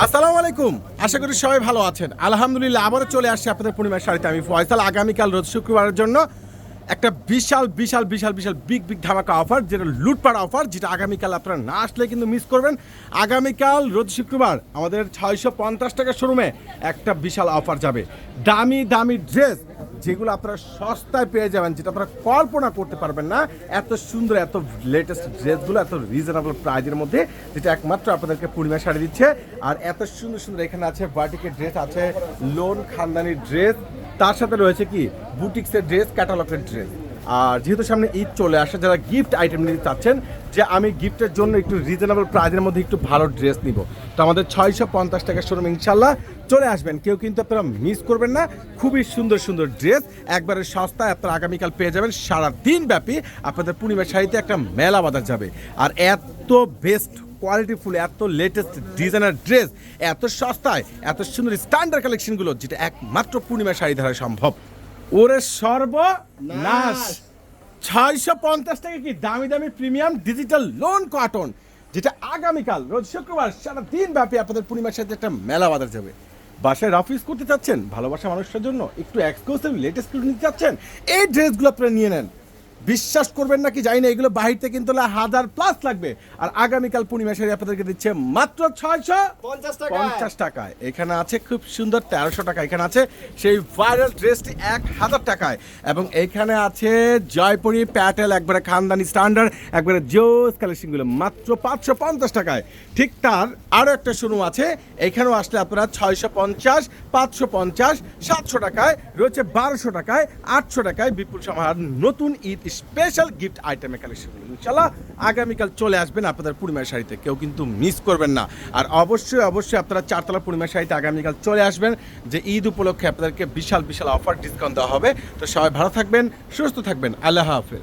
আসসালামু আলাইকুম, আশা করি সবাই ভালো আছেন। আলহামদুলিল্লাহ, আবারও চলে আসছে আপনাদের পূর্ণিমার শাড়িতে আমি ফয়সাল। আগামীকাল রোজ শুক্রবারের জন্য একটা বিশাল বিশাল বিশাল বিশাল বিগ বিগ ধামাকা অফার, যেটা লুটপাট অফার, যেটা আগামীকাল আপনারা না আসলে কিন্তু মিস করবেন। আগামীকাল রোজ শুক্রবার আমাদের 650 টাকা শোরুমে একটা বিশাল অফার যাবে। দামি দামি ড্রেস যেগুলো আপনারা সস্তায় পেয়ে যাবেন, যেটা আপনারা কল্পনা করতে পারবেন না। এত সুন্দর এত লেটেস্ট ড্রেসগুলো এত রিজনেবল প্রাইজের মধ্যে, যেটা একমাত্র আপনাদেরকে পূর্ণিমা শাড়ি দিচ্ছে। আর এত সুন্দর সুন্দর এখানে আছে বাটিকের ড্রেস, আছে লোন খানদানি ড্রেস, তার সাথে রয়েছে কি বুটিক্সের ড্রেস, ক্যাটালগের ড্রেস। আর যেহেতু সামনে ঈদ চলে আসে, যারা গিফট আইটেম নিতে চাচ্ছেন যে আমি গিফটের জন্য একটু রিজনেবল প্রাইজের মধ্যে একটু ভালো ড্রেস নিব, তো আমাদের 650 টাকা শোরুম ইনশাল্লাহ চলে আসবেন, কেউ কিন্তু আপনারা মিস করবেন না। খুবই সুন্দর সুন্দর ড্রেস একবারে সস্তায় আপনারা আগামীকাল পেয়ে যাবেন। সারাদিন ব্যাপী আপনাদের পূর্ণিমা শাড়িতে একটা মেলা বাজার যাবে। আর এত বেস্ট কোয়ালিটিফুল, এত লেটেস্ট ডিজাইনার ড্রেস এত সস্তায়, এত সুন্দর স্ট্যান্ডার্ড কালেকশনগুলো, যেটা একমাত্র পূর্ণিমা শাড়ি দ্বারা সম্ভব। ওরে সর্বনাশ, 650 টাকা কি দামি দামি প্রিমিয়াম ডিজিটাল লোন কটন, যেটা আগামীকাল রোজ শুক্রবার সারা দিন ব্যাপী আপনাদের পূর্ণিমার সাথে একটা মেলা বাজার যাবে। বাসায় রাফিস করতে চাচ্ছেন, ভালোবাসা মানুষের জন্য একটু এক্সক্লুসিভ লেটেস্ট নিতে চাচ্ছেন, এই ড্রেসগুলো আপনারা নিয়ে নেন। বিশ্বাস করবেন নাকি জানি না, এগুলো বাহির থেকে কিন্তু 1000+ লাগবে। আর আগামীকাল পূর্ণিমা শাড়ি আপনাদেরকে দিচ্ছে মাত্র 650 টাকায়। এখানে আছে খুব সুন্দর 1300 টাকা, এখানে আছে সেই ভাইরাল ড্রেসটি 1000 টাকায়, এবং এখানে আছে জয়পুরি প্যাটেল একবারে খানদানি স্ট্যান্ডার্ড একবারে জোস কালেকশনগুলো মাত্র 550 টাকায়। ঠিক তার আরও একটা শোরুম আছে, এখানেও আসলে আপনারা 650, 550, 700 টাকায় রয়েছে, 1200 টাকায়, 800 টাকায় বিপুল সমাহার নতুন ঈদ স্পেশাল গিফট আইটেমের কালেকশনগুলো। ইনশাল্লাহ আগামীকাল চলে আসবেন আপনাদের পূর্ণিমা শাড়িতে, কেউ কিন্তু মিস করবেন না। আর অবশ্যই অবশ্যই আপনারা চারতলা পূর্ণিমা শাড়িতে আগামীকাল চলে আসবেন, যে ঈদ উপলক্ষে আপনাদেরকে বিশাল বিশাল অফার ডিসকাউন্ট দেওয়া হবে। তো সবাই ভালো থাকবেন, সুস্থ থাকবেন, আল্লাহ হাফেজ।